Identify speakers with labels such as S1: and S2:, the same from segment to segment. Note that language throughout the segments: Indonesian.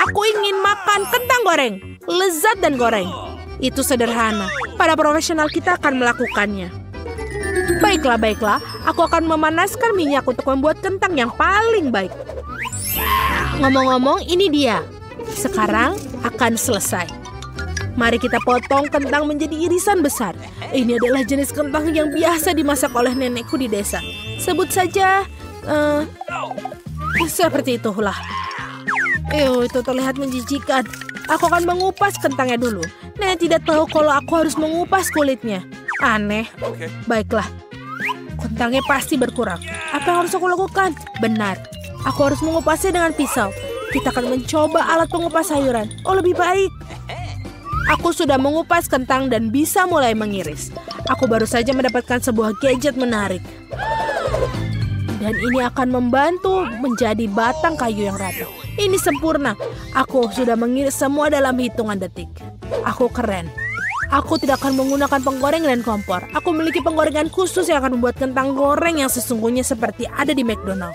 S1: Aku ingin makan kentang goreng, lezat dan goreng. Itu sederhana. Para profesional kita akan melakukannya. Baiklah. Aku akan memanaskan minyak untuk membuat kentang yang paling baik. Ngomong-ngomong, ini dia. Sekarang akan selesai. Mari kita potong kentang menjadi irisan besar. Ini adalah jenis kentang yang biasa dimasak oleh nenekku di desa. Sebut saja, seperti itulah. Itu terlihat menjijikan. Aku akan mengupas kentangnya dulu. Nenek tidak tahu kalau aku harus mengupas kulitnya. Aneh. Baiklah. Kentangnya pasti berkurang. Apa yang harus aku lakukan? Benar. Aku harus mengupasnya dengan pisau. Kita akan mencoba alat pengupas sayuran. Oh, lebih baik. Aku sudah mengupas kentang dan bisa mulai mengiris. Aku baru saja mendapatkan sebuah gadget menarik. Dan ini akan membantu menjadi batang kayu yang rapi. Ini sempurna. Aku sudah mengiris semua dalam hitungan detik. Aku keren. Aku tidak akan menggunakan penggoreng dan kompor. Aku memiliki penggorengan khusus yang akan membuat kentang goreng yang sesungguhnya seperti ada di McDonald.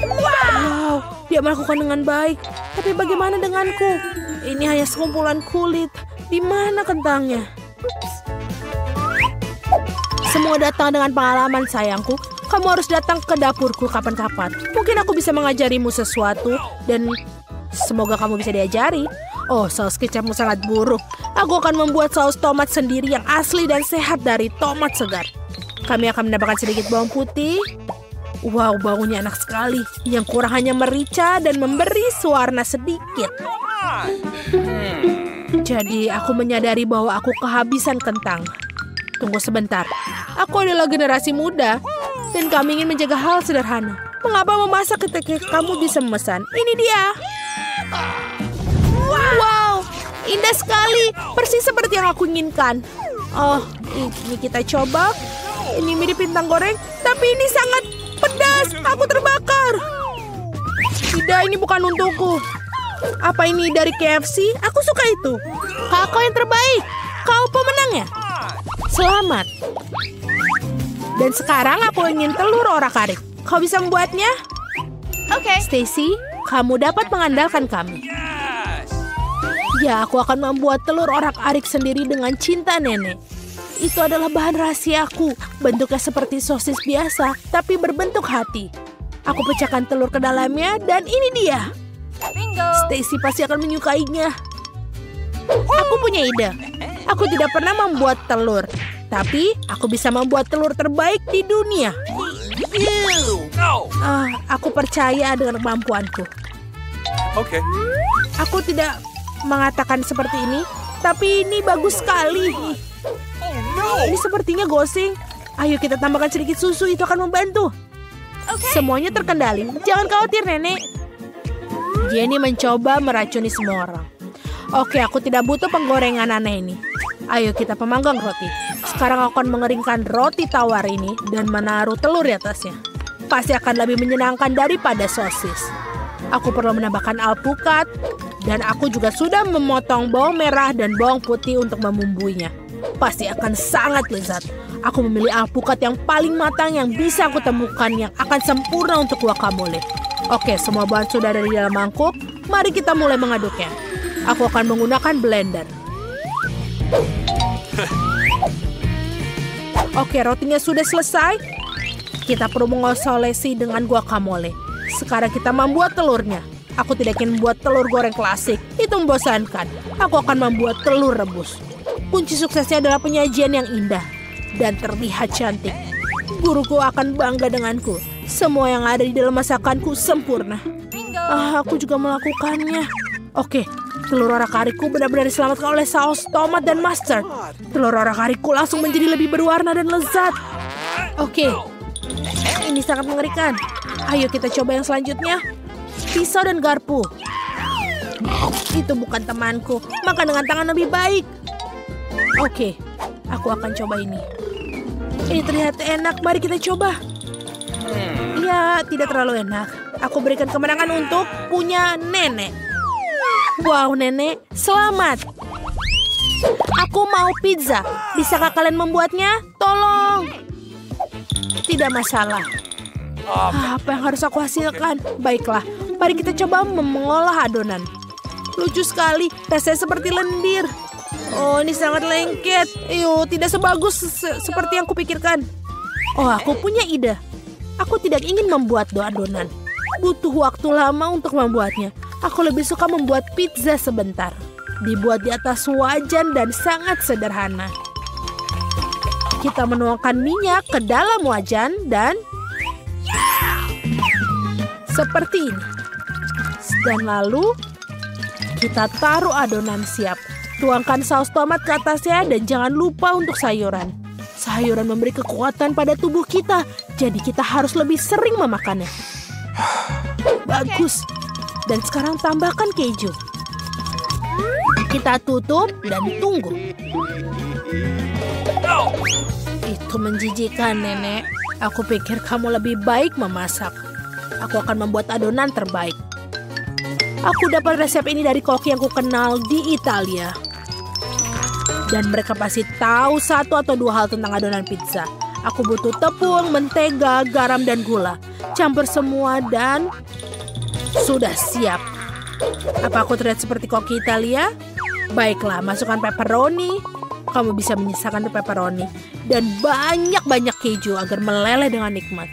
S1: Wow, dia melakukan dengan baik. Tapi bagaimana denganku? Ini hanya sekumpulan kulit. Di mana kentangnya? Semua datang dengan pengalaman, sayangku. Kamu harus datang ke dapurku kapan-kapan. Mungkin aku bisa mengajarimu sesuatu dan semoga kamu bisa diajari. Oh, saus kecapmu sangat buruk. Aku akan membuat saus tomat sendiri yang asli dan sehat dari tomat segar. Kami akan menambahkan sedikit bawang putih. Wow, baunya enak sekali. Yang kurang hanya merica dan memberi warna sedikit. Jadi aku menyadari bahwa aku kehabisan kentang. Tunggu sebentar. Aku adalah generasi muda. Dan kami ingin menjaga hal sederhana. Mengapa memasak ketika kamu bisa memesan? Ini dia. Wow, indah sekali. Persis seperti yang aku inginkan. Oh, ini kita coba. Ini mirip kentang goreng, tapi ini sangat pedas. Aku terbakar. Tidak, ini bukan untukku. Apa ini dari KFC? Aku suka itu. Kau yang terbaik. Kau pemenangnya. Selamat. Dan sekarang aku ingin telur orak-arik. Kau bisa membuatnya? Oke. Stacy, kamu dapat mengandalkan kami. Ya, aku akan membuat telur orak-arik sendiri dengan cinta nenek. Itu adalah bahan rahasiaku. Bentuknya seperti sosis biasa, tapi berbentuk hati. Aku pecahkan telur ke dalamnya dan ini dia. Bingo. Stacy pasti akan menyukainya. Aku punya ide. Aku tidak pernah membuat telur. Tapi, aku bisa membuat telur terbaik di dunia. Aku percaya dengan kemampuanku.
S2: Oke.
S1: Aku tidak mengatakan seperti ini, tapi ini bagus sekali. Ini sepertinya gosing. Ayo kita tambahkan sedikit susu, itu akan membantu. Semuanya terkendali. Jangan khawatir, Nenek. Jenny mencoba meracuni semua orang. Oke, aku tidak butuh penggorengan aneh ini. Ayo kita pemanggang roti. Sekarang aku akan mengeringkan roti tawar ini dan menaruh telur di atasnya. Pasti akan lebih menyenangkan daripada sosis. Aku perlu menambahkan alpukat dan aku juga sudah memotong bawang merah dan bawang putih untuk membumbuinya. Pasti akan sangat lezat. Aku memilih alpukat yang paling matang yang bisa aku temukan yang akan sempurna untuk guacamole. Oke, semua bahan sudah ada di dalam mangkuk. Mari kita mulai mengaduknya. Aku akan menggunakan blender. Oke, rotinya sudah selesai. Kita perlu mengosolesi dengan guacamole. Sekarang kita membuat telurnya. Aku tidak ingin membuat telur goreng klasik. Itu membosankan. Aku akan membuat telur rebus. Kunci suksesnya adalah penyajian yang indah dan terlihat cantik. Guruku akan bangga denganku. Semua yang ada di dalam masakanku sempurna. Aku juga melakukannya. Oke, telur orak-arikku benar-benar diselamatkan oleh saus tomat dan mustard. Telur orak-arikku langsung menjadi lebih berwarna dan lezat. Oke, ini sangat mengerikan. Ayo kita coba yang selanjutnya. Pisau dan garpu. Itu bukan temanku. Makan dengan tangan lebih baik. Oke, aku akan coba ini. Ini terlihat enak. Mari kita coba. Ya, tidak terlalu enak. Aku berikan kemenangan untuk punya nenek. Wow, nenek, selamat. Aku mau pizza. Bisakah kalian membuatnya? Tolong. Tidak masalah. Apa yang harus aku hasilkan? Baiklah, Mari kita coba mengolah adonan. Lucu sekali, rasanya seperti lendir. Oh, ini sangat lengket. Tidak sebagus seperti yang kupikirkan. Oh, aku punya ide. Aku tidak ingin membuat adonan. Butuh waktu lama untuk membuatnya. Aku lebih suka membuat pizza sebentar. Dibuat di atas wajan dan sangat sederhana. Kita menuangkan minyak ke dalam wajan dan seperti ini. Dan lalu kita taruh adonan siap. Tuangkan saus tomat ke atasnya dan jangan lupa untuk sayuran. Sayuran memberi kekuatan pada tubuh kita, jadi kita harus lebih sering memakannya. Bagus. Dan sekarang tambahkan keju. Kita tutup dan tunggu. Itu menjijikan, Nenek. Aku pikir kamu lebih baik memasak. Aku akan membuat adonan terbaik. Aku dapat resep ini dari koki yang kukenal di Italia. Dan mereka pasti tahu 1 atau 2 hal tentang adonan pizza. Aku butuh tepung, mentega, garam, dan gula. Campur semua dan sudah siap. Apa aku terlihat seperti koki Italia? Baiklah, masukkan pepperoni. Kamu bisa menyisakan pepperoni. Dan banyak-banyak keju agar meleleh dengan nikmat.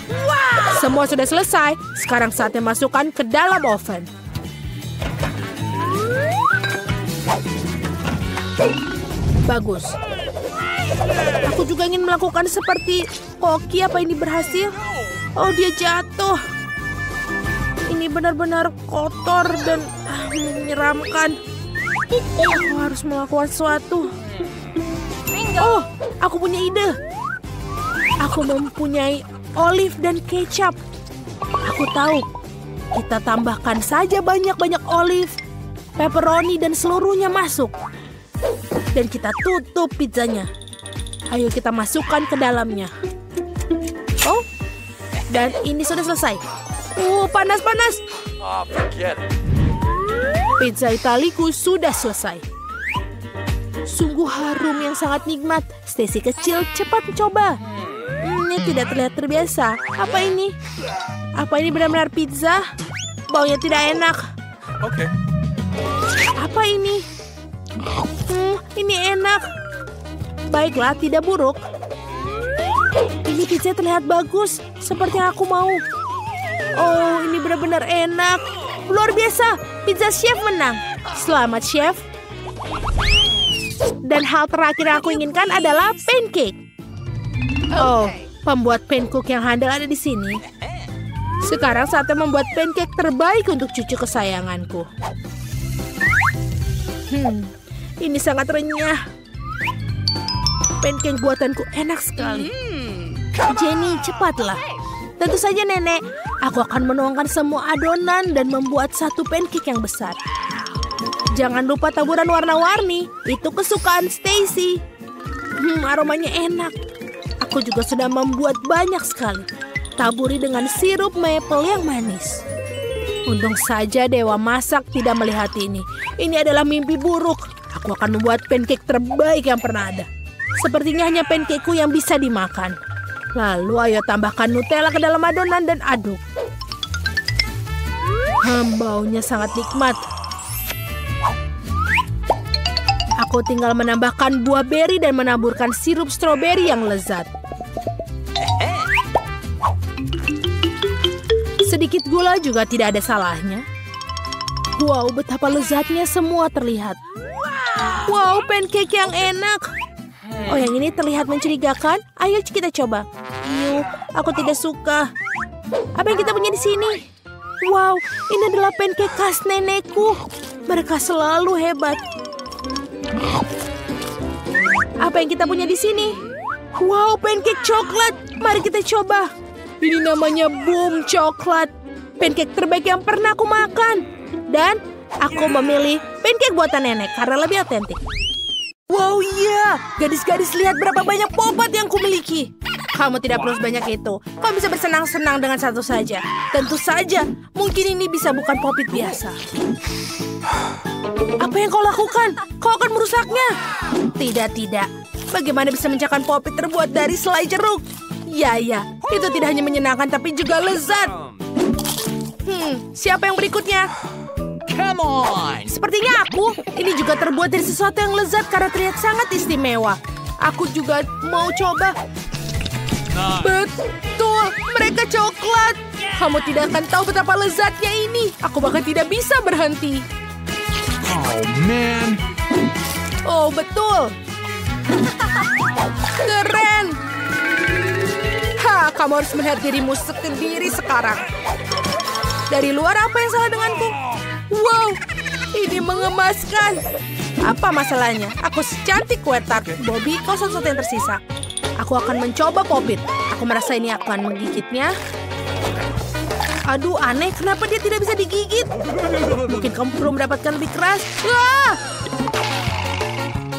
S1: Wow! Semua sudah selesai. Sekarang saatnya masukkan ke dalam oven. Bagus. Aku juga ingin melakukan seperti koki. Apa ini berhasil? Oh, dia jatuh. Ini benar-benar kotor dan menyeramkan. Aku harus melakukan sesuatu. Oh, aku punya ide. Aku mempunyai olive dan kecap. Aku tahu. Kita tambahkan saja banyak-banyak olive, pepperoni, dan seluruhnya masuk. Dan kita tutup pizzanya. Ayo kita masukkan ke dalamnya. Oh, dan ini sudah selesai. Panas-panas.
S2: Forget it.
S1: Pizza Italiku sudah selesai. Sungguh harum yang sangat nikmat. Stacy kecil, cepat coba. Ini tidak terlihat terbiasa. Apa ini? Apa ini benar-benar pizza? Baunya tidak enak.
S2: Okay.
S1: Apa ini? Ini enak. Baiklah, tidak buruk. Ini pizza terlihat bagus, seperti yang aku mau. Oh, ini benar-benar enak. Luar biasa, pizza chef menang. Selamat, chef. Dan hal terakhir yang aku inginkan adalah pancake. Oh, pembuat pancake yang handal ada di sini. Sekarang saatnya membuat pancake terbaik untuk cucu kesayanganku. Ini sangat renyah. Pancake buatanku enak sekali. Jenny, cepatlah. Tentu saja, Nenek. Aku akan menuangkan semua adonan dan membuat satu pancake yang besar. Jangan lupa taburan warna-warni. Itu kesukaan Stacy. Aromanya enak. Aku juga sudah membuat banyak sekali. Taburi dengan sirup maple yang manis. Untung saja Dewa Masak tidak melihat ini. Ini adalah mimpi buruk. Aku akan membuat pancake terbaik yang pernah ada. Sepertinya hanya pancakeku yang bisa dimakan. Lalu ayo tambahkan Nutella ke dalam adonan dan aduk. Baunya sangat nikmat. Aku tinggal menambahkan buah beri dan menaburkan sirup stroberi yang lezat. Sedikit gula juga tidak ada salahnya. Wow, betapa lezatnya semua terlihat. Wow, pancake yang enak. Oh, yang ini terlihat mencurigakan. Ayo kita coba. Aku tidak suka. Apa yang kita punya di sini? Wow, ini adalah pancake khas nenekku. Mereka selalu hebat. Apa yang kita punya di sini? Wow, pancake coklat. Mari kita coba. Ini namanya Boom Coklat. Pancake terbaik yang pernah aku makan. Dan aku memilih pancake buatan nenek karena lebih otentik. Wow, iya. Gadis-gadis, lihat berapa banyak popot yang kumiliki. Kamu tidak perlu sebanyak itu. Kamu bisa bersenang-senang dengan satu saja. Tentu saja, mungkin ini bisa bukan popit biasa. Apa yang kau lakukan? Kau akan merusaknya. Tidak. Bagaimana bisa mencakan popit terbuat dari selai jeruk? Ya, itu tidak hanya menyenangkan tapi juga lezat. Siapa yang berikutnya?
S3: Come on!
S1: Sepertinya aku. Ini juga terbuat dari sesuatu yang lezat karena terlihat sangat istimewa. Aku juga mau coba. Betul, mereka coklat. Kamu tidak akan tahu betapa lezatnya ini. Aku bahkan tidak bisa berhenti.
S3: Oh, man.
S1: Oh, betul. Keren. Kamu harus melihat dirimu sendiri sekarang. Dari luar, apa yang salah denganku? Wow, ini mengemaskan. Apa masalahnya? Aku secantik kue tart. Bobby, kau satu-satu yang tersisa. Aku akan mencoba popit. Aku merasa ini akan menggigitnya. Aduh, aneh. Kenapa dia tidak bisa digigit? Mungkin kamu perlu mendapatkan lebih keras.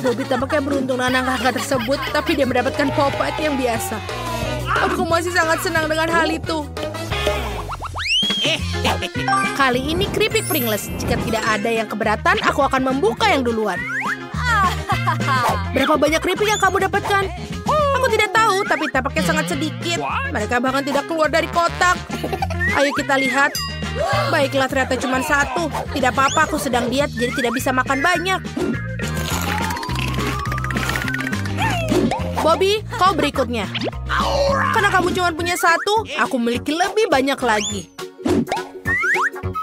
S1: Bobby tampaknya beruntung dengan angka tersebut, tapi dia mendapatkan popit yang biasa. Aku masih sangat senang dengan hal itu. Kali ini keripik Pringles. Jika tidak ada yang keberatan, aku akan membuka yang duluan. Berapa banyak keripik yang kamu dapatkan? Aku tidak tahu, tapi tampaknya sangat sedikit. Mereka bahkan tidak keluar dari kotak. Ayo kita lihat. Baiklah, ternyata cuma satu. Tidak apa-apa, aku sedang diet, jadi tidak bisa makan banyak. Bobby, kau berikutnya. Karena kamu cuma punya satu, aku memiliki lebih banyak lagi.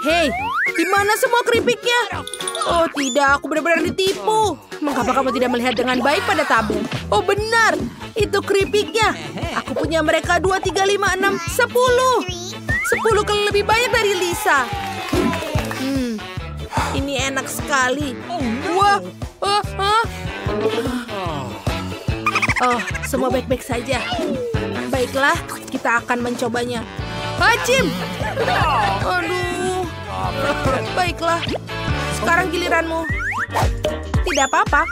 S1: Hei, di mana semua keripiknya? Oh tidak, aku benar-benar ditipu. Mengapa kamu tidak melihat dengan baik pada tabung? Oh benar, itu keripiknya. Aku punya mereka 2, 3, 5, 6, 10. 10 kali lebih banyak dari Lisa. Ini enak sekali. Wah, Oh, semua baik-baik saja. Baiklah, kita akan mencobanya. Hacim! Aduh. Baiklah, sekarang giliranmu. Tidak apa-apa.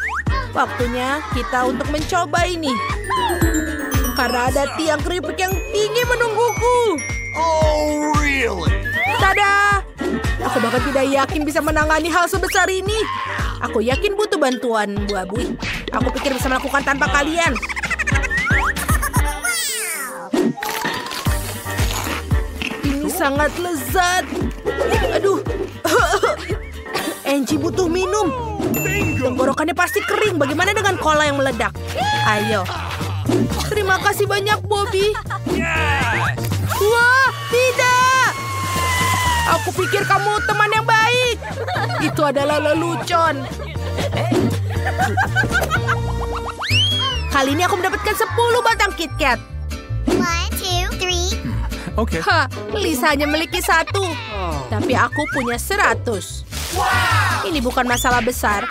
S1: Waktunya kita untuk mencoba ini. Karena ada tiang keripik yang tinggi menungguku.
S3: Oh, really?
S1: Tada! Aku bahkan tidak yakin bisa menangani hal sebesar ini. Aku yakin butuh bantuan, Bu Abui. Aku pikir bisa melakukan tanpa kalian. Ini sangat lezat. Aduh. Angie butuh minum. Tenggorokannya pasti kering. Bagaimana dengan cola yang meledak? Ayo. Terima kasih banyak, Bobby. Wah, tidak. Aku pikir kamu teman yang baik. Itu adalah lelucon. Kali ini aku mendapatkan 10 batang KitKat.
S4: 1, 2, 3.
S3: Okay.
S1: Lisa hanya memiliki 1. Tapi aku punya 100. Ini bukan masalah besar.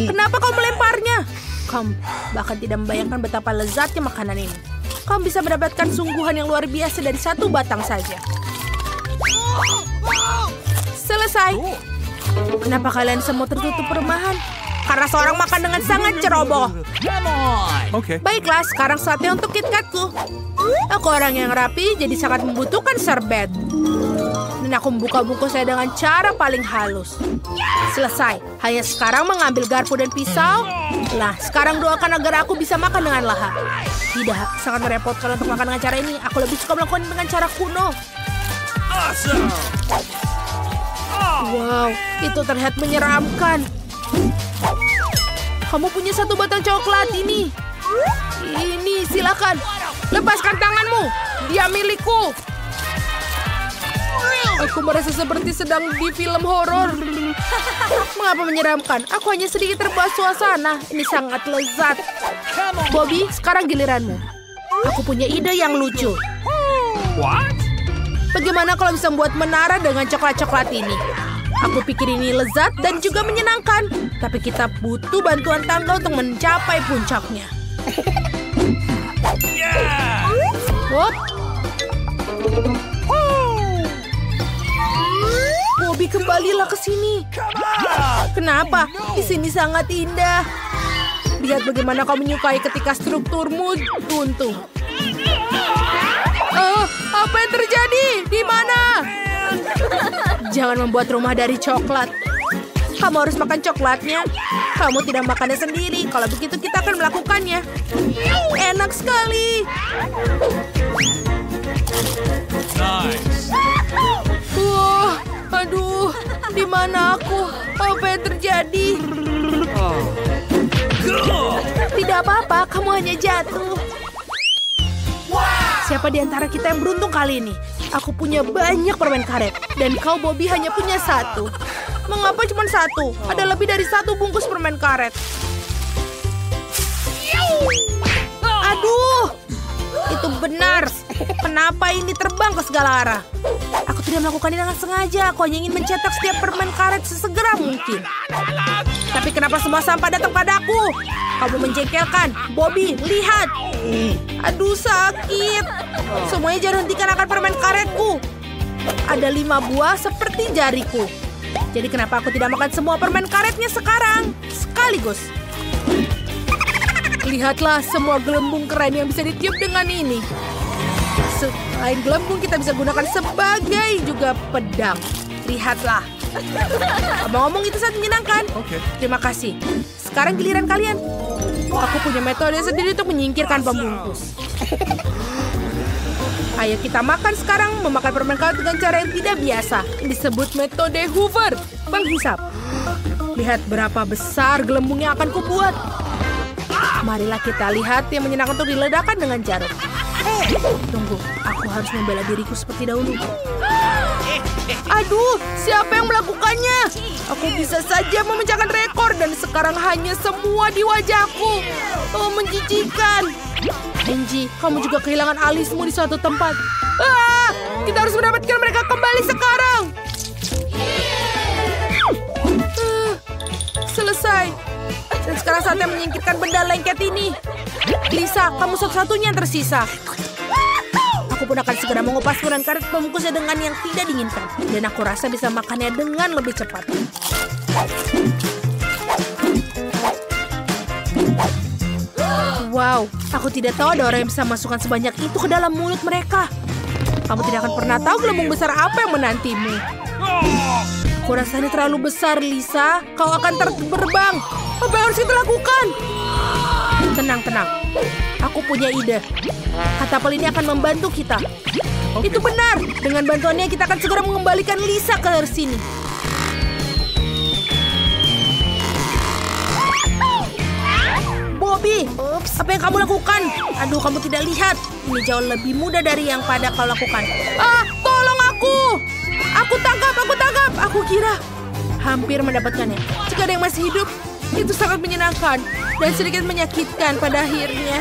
S1: Kenapa kau melemparnya? Kamu bahkan tidak membayangkan betapa lezatnya makanan ini. Kamu bisa mendapatkan sungguhan yang luar biasa dari 1 batang saja. Selesai. Kenapa kalian semua tertutup perumahan? Karena seorang makan dengan sangat ceroboh.
S3: Come on!
S2: Okay.
S1: Baiklah, sekarang saatnya untuk KitKatku. Aku orang yang rapi, jadi sangat membutuhkan serbet. Dan aku membuka buku saya dengan cara paling halus. Selesai. Hanya sekarang mengambil garpu dan pisau. Nah, sekarang doakan agar aku bisa makan dengan lahap. Tidak, sangat merepotkan untuk makan dengan cara ini. Aku lebih suka melakukan dengan cara kuno.
S3: Awesome!
S1: Wow, itu terlihat menyeramkan. Kamu punya 1 batang coklat ini. Ini, silakan. Lepaskan tanganmu. Dia milikku. Aku merasa seperti sedang di film horor. Mengapa menyeramkan? Aku hanya sedikit terbawa suasana. Ini sangat lezat. Bobby, sekarang giliranmu. Aku punya ide yang lucu.
S3: What?
S1: Bagaimana kalau bisa membuat menara dengan coklat-coklat ini? Aku pikir ini lezat dan juga menyenangkan. Tapi kita butuh bantuan tangga untuk mencapai puncaknya. Hop. Bobby, kembalilah ke sini. Kenapa? Di sini sangat indah. Lihat bagaimana kau menyukai ketika strukturmu runtuh. Apa yang terjadi? Di mana? Jangan membuat rumah dari coklat. Kamu harus makan coklatnya. Kamu tidak makannya sendiri. Kalau begitu kita akan melakukannya. Enak sekali.
S3: Nice.
S1: Wah, aduh, di mana aku? Apa yang terjadi? Tidak apa-apa, kamu hanya jatuh. Siapa di antara kita yang beruntung kali ini? Aku punya banyak permen karet, dan kau, Bobby, hanya punya satu. Mengapa cuma satu? Ada lebih dari satu bungkus permen karet. Aduh, itu benar. Kenapa ini terbang ke segala arah? Aku tidak melakukan ini dengan sengaja. Aku hanya ingin mencetak setiap permen karet sesegera mungkin. Tapi kenapa semua sampah datang padaku? Kamu menjengkelkan. Bobby, lihat. Aduh, sakit. Semuanya jangan hentikan akan permen karetku. Ada 5 buah seperti jariku. Jadi kenapa aku tidak makan semua permen karetnya sekarang? Sekaligus. Lihatlah semua gelembung keren yang bisa ditiup dengan ini. Selain gelembung, kita bisa gunakan sebagai juga pedang. Lihatlah. Ngomong-ngomong, itu sangat menyenangkan.
S2: Okay.
S1: Terima kasih. Sekarang giliran kalian. Aku punya metode sendiri untuk menyingkirkan pembungkus. Ayo kita makan sekarang, memakan permen karet dengan cara yang tidak biasa. Ini disebut metode Hoover, penghisap. Lihat berapa besar gelembung yang akan kubuat. Marilah kita lihat yang menyenangkan untuk diledakkan dengan jarum. Tunggu, aku harus membela diriku seperti dahulu. Aduh, siapa yang melakukannya? Aku bisa saja memecahkan rekor dan sekarang hanya semua di wajahku. Oh, menjijikan. Angie, kamu juga kehilangan alismu di suatu tempat. Ah, kita harus mendapatkan mereka kembali sekarang. Selesai. Dan sekarang saatnya menyingkirkan benda lengket ini. Lisa, kamu satu-satunya yang tersisa. Aku pun akan segera mengupas permen karet pembungkusnya dengan yang tidak diinginkan. Dan aku rasa bisa makannya dengan lebih cepat. Wow, aku tidak tahu ada orang yang bisa masukkan sebanyak itu ke dalam mulut mereka. Kamu tidak akan pernah tahu gelembung besar apa yang menantimu. Aku rasa ini terlalu besar, Lisa. Kau akan terbang. Apa yang harus kita lakukan? Tenang, tenang. Aku punya ide. Katapel ini akan membantu kita. Okay. Itu benar. Dengan bantuannya kita akan segera mengembalikan Lisa ke sini. Bobby, apa yang kamu lakukan? Aduh, kamu tidak lihat. Ini jauh lebih mudah dari yang pada kau lakukan. Ah, tolong aku. Aku tangkap. Aku kira hampir mendapatkannya. Jika ada yang masih hidup, itu sangat menyenangkan dan sedikit menyakitkan pada akhirnya.